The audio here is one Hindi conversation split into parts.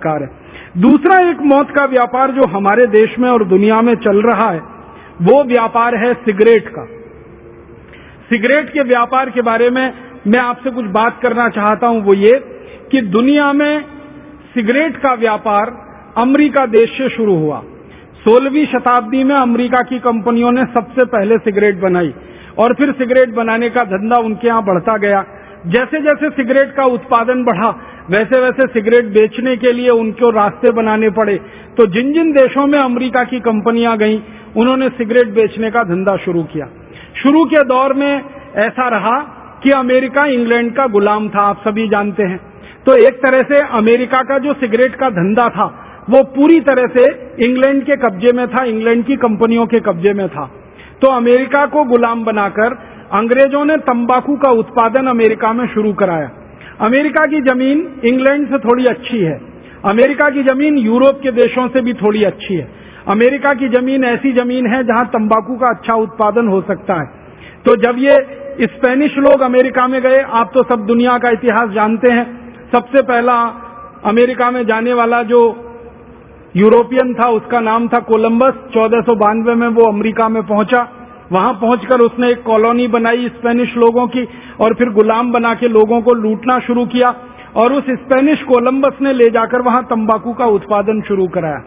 चमत्कार है। दूसरा एक मौत का व्यापार जो हमारे देश में और दुनिया में चल रहा है, वो व्यापार है सिगरेट का। सिगरेट के व्यापार के बारे में मैं आपसे कुछ बात करना चाहता हूं। वो ये कि दुनिया में सिगरेट का व्यापार अमेरिका देश से शुरू हुआ। 16वीं शताब्दी में अमेरिका की कंपनियों ने सबसे पहले सिगरेट बनाई और फिर सिगरेट बनाने का धंधा उनके यहां बढ़ता गया। जैसे जैसे सिगरेट का उत्पादन बढ़ा, वैसे वैसे सिगरेट बेचने के लिए उनको रास्ते बनाने पड़े। तो जिन जिन देशों में अमेरिका की कंपनियां गईं, उन्होंने सिगरेट बेचने का धंधा शुरू किया। शुरू के दौर में ऐसा रहा कि अमेरिका इंग्लैंड का गुलाम था, आप सभी जानते हैं। तो एक तरह से अमेरिका का जो सिगरेट का धंधा था, वो पूरी तरह से इंग्लैंड के कब्जे में था, इंग्लैंड की कंपनियों के कब्जे में था। तो अमेरिका को गुलाम बनाकर अंग्रेजों ने तंबाकू का उत्पादन अमेरिका में शुरू कराया। अमेरिका की जमीन इंग्लैंड से थोड़ी अच्छी है, अमेरिका की जमीन यूरोप के देशों से भी थोड़ी अच्छी है। अमेरिका की जमीन ऐसी जमीन है जहां तंबाकू का अच्छा उत्पादन हो सकता है। तो जब ये स्पेनिश लोग अमेरिका में गए, आप तो सब दुनिया का इतिहास जानते हैं, सबसे पहला अमेरिका में जाने वाला जो यूरोपियन था उसका नाम था कोलंबस। 1492 में वो अमेरिका में पहुंचा। वहां पहुंचकर उसने एक कॉलोनी बनाई स्पेनिश लोगों की और फिर गुलाम बना के लोगों को लूटना शुरू किया। और उस स्पेनिश कोलंबस ने ले जाकर वहां तंबाकू का उत्पादन शुरू कराया।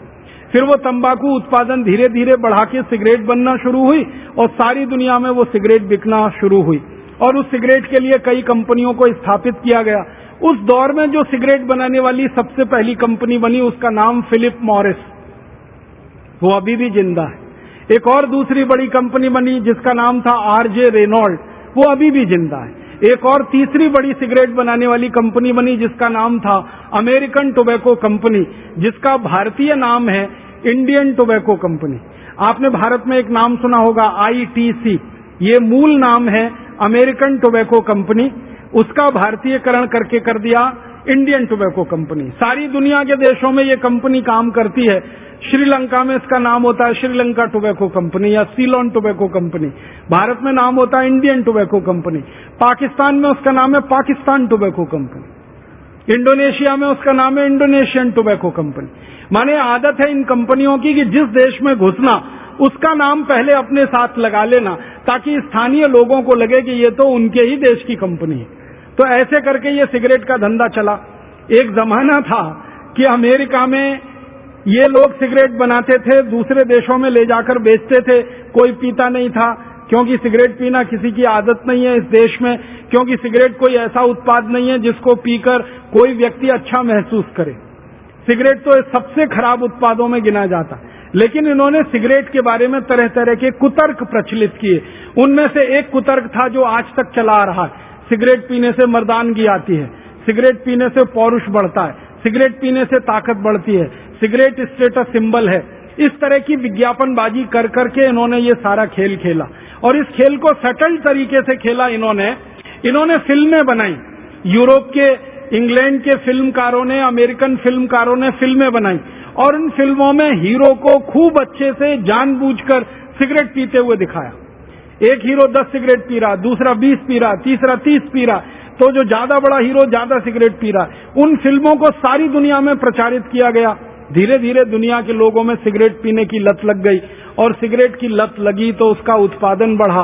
फिर वो तंबाकू उत्पादन धीरे धीरे बढ़ा के सिगरेट बनना शुरू हुई और सारी दुनिया में वो सिगरेट बिकना शुरू हुई और उस सिगरेट के लिए कई कंपनियों को स्थापित किया गया। उस दौर में जो सिगरेट बनाने वाली सबसे पहली कंपनी बनी, उसका नाम फिलिप मॉरिस, वो अभी भी जिंदा है। एक और दूसरी बड़ी कंपनी बनी जिसका नाम था आरजे रेनॉल्ड, वो अभी भी जिंदा है। एक और तीसरी बड़ी सिगरेट बनाने वाली कंपनी बनी जिसका नाम था अमेरिकन टोबैको कंपनी, जिसका भारतीय नाम है इंडियन टोबैको कंपनी। आपने भारत में एक नाम सुना होगा आईटीसी, ये मूल नाम है अमेरिकन टोबैको कंपनी, उसका भारतीयकरण करके कर दिया इंडियन टोबैको कंपनी। सारी दुनिया के देशों में ये कंपनी काम करती है। श्रीलंका में इसका नाम होता है श्रीलंका टोबैको कंपनी या सीलोन टोबैको कंपनी। भारत में नाम होता है इंडियन टोबैको कंपनी। पाकिस्तान में उसका नाम है पाकिस्तान टोबैको कंपनी। इंडोनेशिया में उसका नाम है इंडोनेशियन टोबैको कंपनी। माने आदत है इन कंपनियों की कि जिस देश में घुसना उसका नाम पहले अपने साथ लगा लेना, ताकि स्थानीय लोगों को लगे कि ये तो उनके ही देश की कंपनी है। तो ऐसे करके ये सिगरेट का धंधा चला। एक जमाना था कि अमेरिका में ये लोग सिगरेट बनाते थे, दूसरे देशों में ले जाकर बेचते थे। कोई पीता नहीं था, क्योंकि सिगरेट पीना किसी की आदत नहीं है इस देश में, क्योंकि सिगरेट कोई ऐसा उत्पाद नहीं है जिसको पीकर कोई व्यक्ति अच्छा महसूस करे। सिगरेट तो सबसे खराब उत्पादों में गिना जाता। लेकिन इन्होंने सिगरेट के बारे में तरह तरह के कुतर्क प्रचलित किए। उनमें से एक कुतर्क था जो आज तक चला आ रहा है, सिगरेट पीने से मर्दानगी आती है, सिगरेट पीने से पौरुष बढ़ता है, सिगरेट पीने से ताकत बढ़ती है, सिगरेट स्टेटस सिंबल है। इस तरह की विज्ञापनबाजी कर करके इन्होंने ये सारा खेल खेला और इस खेल को सटल तरीके से खेला। इन्होंने फिल्में बनाई। यूरोप के, इंग्लैंड के फिल्मकारों ने, अमेरिकन फिल्मकारों ने फिल्में बनाई और इन फिल्मों में हीरो को खूब अच्छे से जानबूझकर सिगरेट पीते हुए दिखाया। एक हीरो 10 सिगरेट पी रहा, दूसरा 20 पी रहा, तीसरा 30 पी रहा, तो जो ज्यादा बड़ा हीरो ज्यादा सिगरेट पी रहा। उन फिल्मों को सारी दुनिया में प्रचारित किया गया। धीरे धीरे दुनिया के लोगों में सिगरेट पीने की लत लग गई और सिगरेट की लत लगी तो उसका उत्पादन बढ़ा,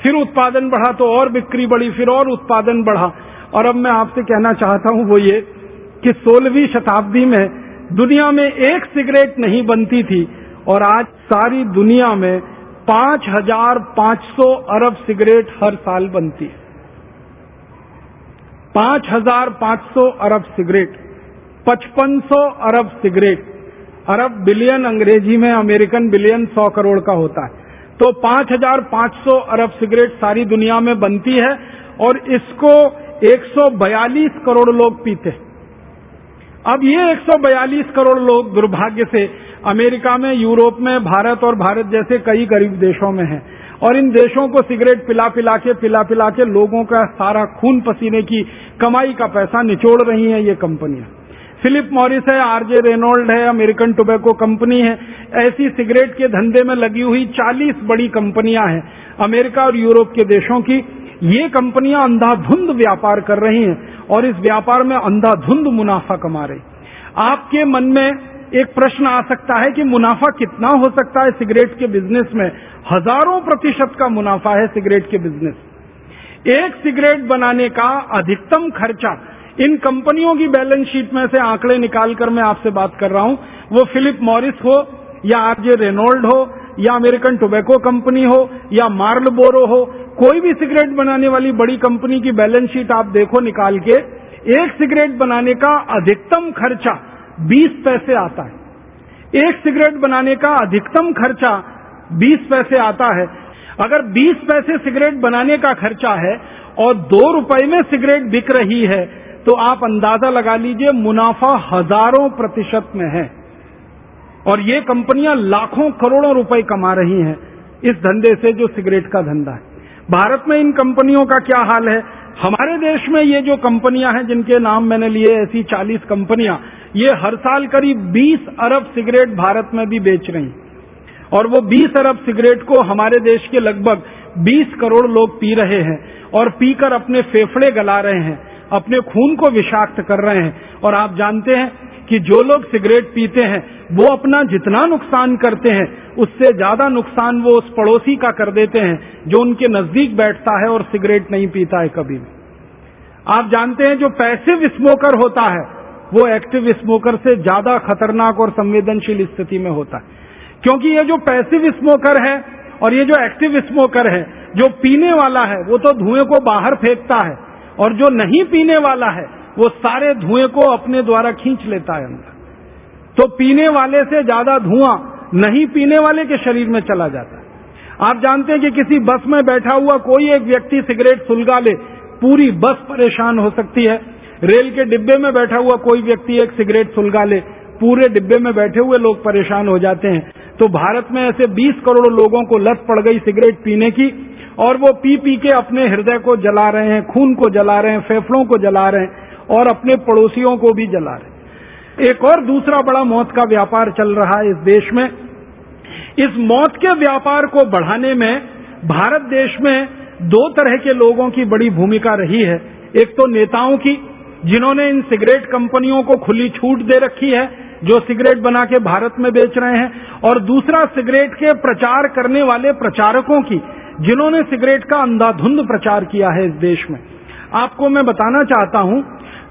फिर उत्पादन बढ़ा तो और बिक्री बढ़ी, फिर और उत्पादन बढ़ा। और अब मैं आपसे कहना चाहता हूं वो ये कि 16वीं शताब्दी में दुनिया में एक सिगरेट नहीं बनती थी और आज सारी दुनिया में 5500 अरब सिगरेट हर साल बनती है। 5500 अरब सिगरेट, 5500 अरब सिगरेट। अरब बिलियन अंग्रेजी में, अमेरिकन बिलियन 100 करोड़ का होता है। तो 5500 अरब सिगरेट सारी दुनिया में बनती है और इसको 142 करोड़ लोग पीते हैं। अब ये 142 करोड़ लोग दुर्भाग्य से अमेरिका में, यूरोप में, भारत और भारत जैसे कई गरीब देशों में हैं और इन देशों को सिगरेट पिला पिला के लोगों का सारा खून पसीने की कमाई का पैसा निचोड़ रही हैं ये कंपनियां। फिलिप मॉरिस है, आरजे रेनॉल्ड है, अमेरिकन टोबैको कंपनी है। ऐसी सिगरेट के धंधे में लगी हुई 40 बड़ी कंपनियां हैं अमेरिका और यूरोप के देशों की। ये कंपनियां अंधाधुंध व्यापार कर रही हैं और इस व्यापार में अंधाधुंध मुनाफा कमा रही। आपके मन में एक प्रश्न आ सकता है कि मुनाफा कितना हो सकता है सिगरेट के बिजनेस में। हजारों % का मुनाफा है सिगरेट के बिजनेस। एक सिगरेट बनाने का अधिकतम खर्चा, इन कंपनियों की बैलेंस शीट में से आंकड़े निकालकर मैं आपसे बात कर रहा हूं, वो फिलिप मॉरिस हो या आरजे रेनॉल्ड हो या अमेरिकन टोबैको कंपनी हो या मार्लबोरो हो, कोई भी सिगरेट बनाने वाली बड़ी कंपनी की बैलेंस शीट आप देखो निकाल के, एक सिगरेट बनाने का अधिकतम खर्चा 20 पैसे आता है। एक सिगरेट बनाने का अधिकतम खर्चा 20 पैसे आता है। अगर 20 पैसे सिगरेट बनाने का खर्चा है और 2 रुपए में सिगरेट बिक रही है, तो आप अंदाजा लगा लीजिए मुनाफा हजारों % में है। और ये कंपनियां लाखों करोड़ों रुपए कमा रही हैं इस धंधे से, जो सिगरेट का धंधा है। भारत में इन कंपनियों का क्या हाल है? हमारे देश में ये जो कंपनियां हैं जिनके नाम मैंने लिए, ऐसी 40 कंपनियां, ये हर साल करीब 20 अरब सिगरेट भारत में भी बेच रही हैं। और वो 20 अरब सिगरेट को हमारे देश के लगभग 20 करोड़ लोग पी रहे हैं और पीकर अपने फेफड़े गला रहे हैं, अपने खून को विषाक्त कर रहे हैं। और आप जानते हैं कि जो लोग सिगरेट पीते हैं वो अपना जितना नुकसान करते हैं उससे ज्यादा नुकसान वो उस पड़ोसी का कर देते हैं जो उनके नजदीक बैठता है और सिगरेट नहीं पीता है कभी भी। आप जानते हैं जो पैसिव स्मोकर होता है वो एक्टिव स्मोकर से ज्यादा खतरनाक और संवेदनशील स्थिति में होता है, क्योंकि ये जो पैसिव स्मोकर है और ये जो एक्टिव स्मोकर है, जो पीने वाला है वो तो धुएं को बाहर फेंकता है, और जो नहीं पीने वाला है वो सारे धुएं को अपने द्वारा खींच लेता है अंदर। तो पीने वाले से ज्यादा धुआं नहीं पीने वाले के शरीर में चला जाता है। आप जानते हैं कि किसी बस में बैठा हुआ कोई एक व्यक्ति सिगरेट सुलगा ले, पूरी बस परेशान हो सकती है। रेल के डिब्बे में बैठा हुआ कोई व्यक्ति एक सिगरेट सुलगा ले, पूरे डिब्बे में बैठे हुए लोग परेशान हो जाते हैं। तो भारत में ऐसे 20 करोड़ लोगों को लत पड़ गई सिगरेट पीने की, और वो पी पी के अपने हृदय को जला रहे हैं, खून को जला रहे हैं, फेफड़ों को जला रहे हैं और अपने पड़ोसियों को भी जला रहे हैं। एक और दूसरा बड़ा मौत का व्यापार चल रहा है इस देश में। इस मौत के व्यापार को बढ़ाने में भारत देश में 2 तरह के लोगों की बड़ी भूमिका रही है। एक तो नेताओं की, जिन्होंने इन सिगरेट कंपनियों को खुली छूट दे रखी है, जो सिगरेट बना के भारत में बेच रहे हैं, और दूसरा सिगरेट के प्रचार करने वाले प्रचारकों की, जिन्होंने सिगरेट का अंधाधुंध प्रचार किया है इस देश में। आपको मैं बताना चाहता हूं,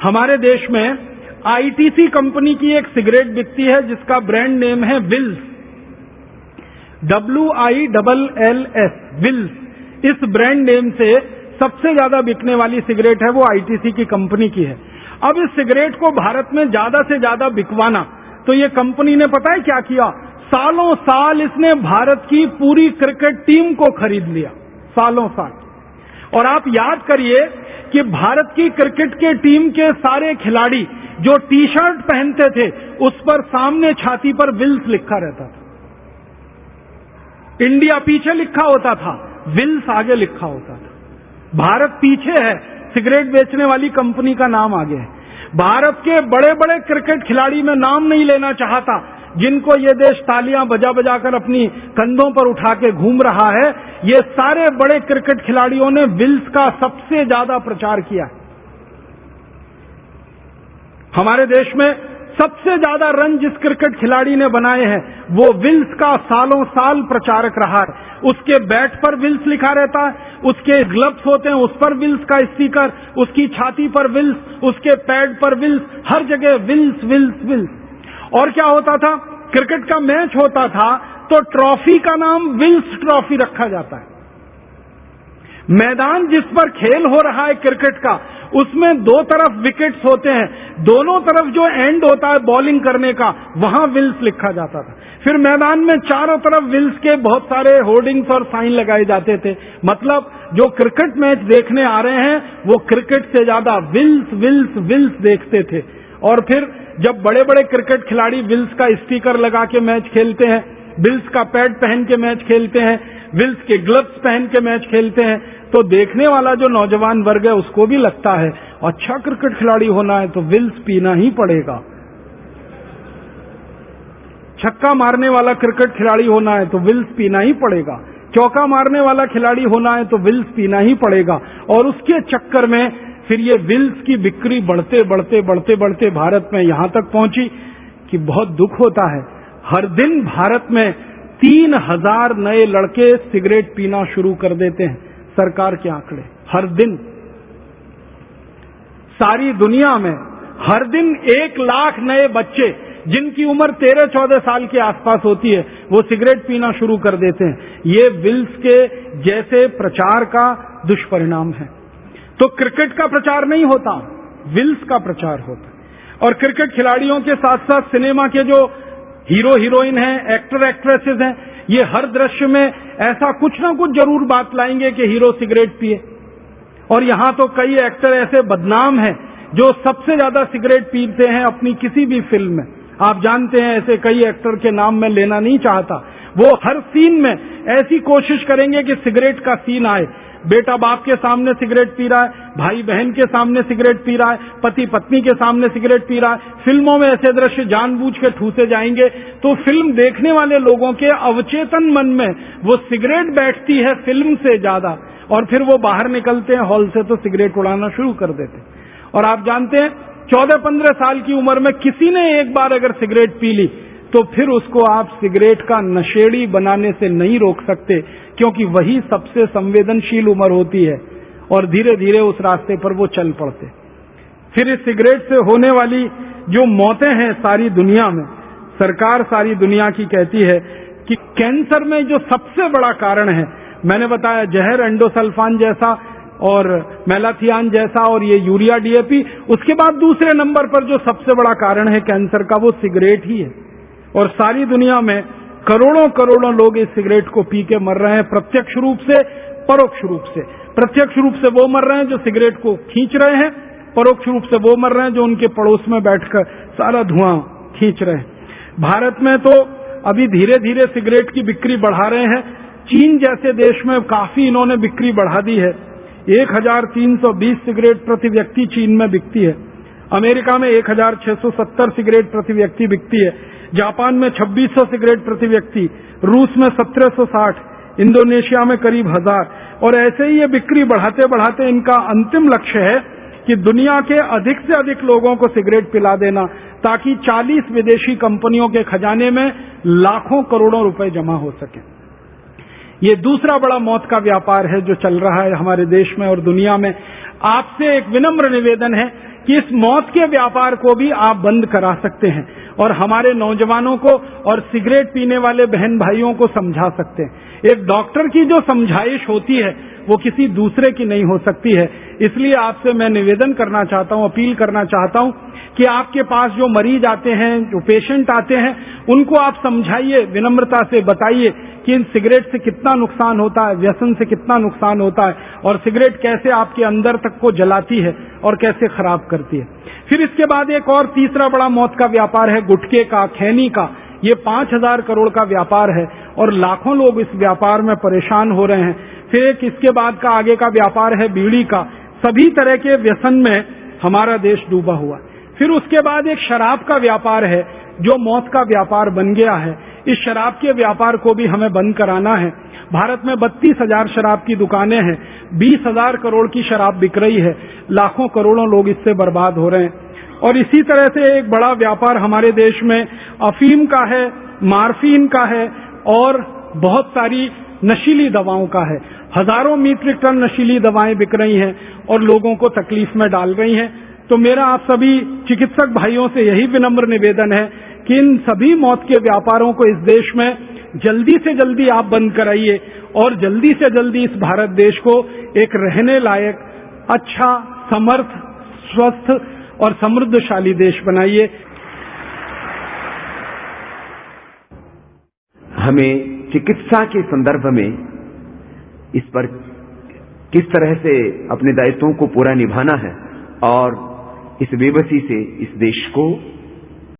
हमारे देश में आईटीसी कंपनी की एक सिगरेट बिकती है जिसका ब्रांड नेम है विल्स, WILLS, विल्स। इस ब्रांड नेम से सबसे ज्यादा बिकने वाली सिगरेट है वो आईटीसी की कंपनी की है। अब इस सिगरेट को भारत में ज्यादा से ज्यादा बिकवाना, तो ये कंपनी ने पता है क्या किया? सालों साल इसने भारत की पूरी क्रिकेट टीम को खरीद लिया, सालों साल। और आप याद करिए कि भारत की क्रिकेट के टीम के सारे खिलाड़ी जो टी शर्ट पहनते थे उस पर सामने छाती पर विल्स लिखा रहता था। इंडिया पीछे लिखा होता था, विल्स आगे लिखा होता था। भारत पीछे है, सिगरेट बेचने वाली कंपनी का नाम आगे है। भारत के बड़े बड़े क्रिकेट खिलाड़ी, में नाम नहीं लेना चाहता, जिनको ये देश तालियां बजा बजा कर अपनी कंधों पर उठा के घूम रहा है, ये सारे बड़े क्रिकेट खिलाड़ियों ने विल्स का सबसे ज्यादा प्रचार किया। हमारे देश में सबसे ज्यादा रन जिस क्रिकेट खिलाड़ी ने बनाए हैं वो विल्स का सालों साल प्रचारक रहा है। उसके बैट पर विल्स लिखा रहता है, उसके ग्लव्स होते हैं उस पर विल्स का स्टिकर, उसकी छाती पर विल्स, उसके पैड पर विल्स, हर जगह विल्स विल्स विल्स। और क्या होता था? क्रिकेट का मैच होता था तो ट्रॉफी का नाम विल्स ट्रॉफी रखा जाता है। मैदान जिस पर खेल हो रहा है क्रिकेट का, उसमें 2 तरफ विकेट्स होते हैं, दोनों तरफ जो एंड होता है बॉलिंग करने का, वहां विल्स लिखा जाता था। फिर मैदान में चारों तरफ विल्स के बहुत सारे होर्डिंग्स और साइन लगाए जाते थे। मतलब जो क्रिकेट मैच देखने आ रहे हैं वो क्रिकेट से ज्यादा विल्स विल्स विल्स देखते थे। और फिर जब बड़े बड़े क्रिकेट खिलाड़ी विल्स का स्टिकर लगा के मैच खेलते हैं, विल्स का पैड पहन के मैच खेलते हैं, विल्स के ग्लव्स पहन के मैच खेलते हैं, तो देखने वाला जो नौजवान वर्ग है उसको भी लगता है अच्छा क्रिकेट खिलाड़ी होना है तो विल्स पीना ही पड़ेगा। छक्का मारने वाला क्रिकेट खिलाड़ी होना है तो विल्स पीना ही पड़ेगा। चौका मारने वाला खिलाड़ी होना है तो विल्स पीना ही पड़ेगा। और उसके चक्कर में फिर ये विल्स की बिक्री बढ़ते बढ़ते बढ़ते बढ़ते भारत में यहां तक पहुंची कि बहुत दुख होता है। हर दिन भारत में 3000 नए लड़के सिगरेट पीना शुरू कर देते हैं, सरकार के आंकड़े। हर दिन सारी दुनिया में हर दिन 1 लाख नए बच्चे जिनकी उम्र 13-14 साल के आसपास होती है वो सिगरेट पीना शुरू कर देते हैं। ये विल्स के जैसे प्रचार का दुष्परिणाम है। तो क्रिकेट का प्रचार नहीं होता, विल्स का प्रचार होता है। और क्रिकेट खिलाड़ियों के साथ साथ सिनेमा के जो हीरो हीरोइन हैं, एक्टर एक्ट्रेसेस हैं, ये हर दृश्य में ऐसा कुछ ना कुछ जरूर बात लाएंगे कि हीरो सिगरेट पिए। और यहां तो कई एक्टर ऐसे बदनाम हैं जो सबसे ज्यादा सिगरेट पीते हैं अपनी किसी भी फिल्म में। आप जानते हैं ऐसे कई एक्टर के नाम मैं लेना नहीं चाहता। वो हर सीन में ऐसी कोशिश करेंगे कि सिगरेट का सीन आए। बेटा बाप के सामने सिगरेट पी रहा है, भाई बहन के सामने सिगरेट पी रहा है, पति पत्नी के सामने सिगरेट पी रहा है। फिल्मों में ऐसे दृश्य जानबूझ के ठूसे जाएंगे तो फिल्म देखने वाले लोगों के अवचेतन मन में वो सिगरेट बैठती है फिल्म से ज्यादा, और फिर वो बाहर निकलते हैं हॉल से तो सिगरेट उड़ाना शुरू कर देते हैं। और आप जानते हैं 14-15 साल की उम्र में किसी ने एक बार अगर सिगरेट पी ली तो फिर उसको आप सिगरेट का नशेड़ी बनाने से नहीं रोक सकते, क्योंकि वही सबसे संवेदनशील उम्र होती है और धीरे धीरे उस रास्ते पर वो चल पड़ते। फिर इस सिगरेट से होने वाली जो मौतें हैं सारी दुनिया में, सरकार सारी दुनिया की कहती है कि कैंसर में जो सबसे बड़ा कारण है, मैंने बताया जहर एंडोसल्फान जैसा और मेलाथियान जैसा और ये यूरिया डीएपी, उसके बाद दूसरे नंबर पर जो सबसे बड़ा कारण है कैंसर का वो सिगरेट ही है। और सारी दुनिया में करोड़ों करोड़ों लोग इस सिगरेट को पी के मर रहे हैं, प्रत्यक्ष रूप से परोक्ष रूप से। प्रत्यक्ष रूप से वो मर रहे हैं जो सिगरेट को खींच रहे हैं, परोक्ष रूप से वो मर रहे हैं जो उनके पड़ोस में बैठकर सारा धुआं खींच रहे हैं। भारत में तो अभी धीरे धीरे सिगरेट की बिक्री बढ़ा रहे हैं। चीन जैसे देश में काफी इन्होंने बिक्री बढ़ा दी है। 1320 सिगरेट प्रति व्यक्ति चीन में बिकती है। अमेरिका में 1670 सिगरेट प्रति व्यक्ति बिकती है। जापान में 2600 सिगरेट प्रति व्यक्ति, रूस में 1760, इंडोनेशिया में करीब 1000। और ऐसे ही ये बिक्री बढ़ाते बढ़ाते इनका अंतिम लक्ष्य है कि दुनिया के अधिक से अधिक लोगों को सिगरेट पिला देना, ताकि 40 विदेशी कंपनियों के खजाने में लाखों करोड़ों रुपए जमा हो सके। ये दूसरा बड़ा मौत का व्यापार है जो चल रहा है हमारे देश में और दुनिया में। आपसे एक विनम्र निवेदन है कि इस मौत के व्यापार को भी आप बंद करा सकते हैं और हमारे नौजवानों को और सिगरेट पीने वाले बहन भाइयों को समझा सकते हैं। एक डॉक्टर की जो समझाइश होती है वो किसी दूसरे की नहीं हो सकती है। इसलिए आपसे मैं निवेदन करना चाहता हूं, अपील करना चाहता हूं कि आपके पास जो मरीज आते हैं, जो पेशेंट आते हैं, उनको आप समझाइए, विनम्रता से बताइए कि इन सिगरेट से कितना नुकसान होता है, व्यसन से कितना नुकसान होता है और सिगरेट कैसे आपके अंदर तक को जलाती है और कैसे खराब करती है। फिर इसके बाद एक और तीसरा बड़ा मौत का व्यापार है गुटखे का, खैनी का। ये 5000 करोड़ का व्यापार है और लाखों लोग इस व्यापार में परेशान हो रहे हैं। फिर एक इसके बाद का आगे का व्यापार है बीड़ी का। सभी तरह के व्यसन में हमारा देश डूबा हुआ। फिर उसके बाद एक शराब का व्यापार है जो मौत का व्यापार बन गया है। इस शराब के व्यापार को भी हमें बंद कराना है। भारत में 32,000 शराब की दुकानें हैं, 20,000 करोड़ की शराब बिक रही है, लाखों करोड़ों लोग इससे बर्बाद हो रहे हैं। और इसी तरह से एक बड़ा व्यापार हमारे देश में अफीम का है, मार्फीन का है और बहुत सारी नशीली दवाओं का है। हजारों मीट्रिक टन नशीली दवाएं बिक रही हैं और लोगों को तकलीफ में डाल रही हैं। तो मेरा आप सभी चिकित्सक भाइयों से यही विनम्र निवेदन है कि इन सभी मौत के व्यापारों को इस देश में जल्दी से जल्दी आप बंद कराइए और जल्दी से जल्दी इस भारत देश को एक रहने लायक, अच्छा, समर्थ, स्वस्थ और समृद्धशाली देश बनाइए। हमें चिकित्सा के संदर्भ में इस पर किस तरह से अपने दायित्वों को पूरा निभाना है और इस बेबसी से इस देश को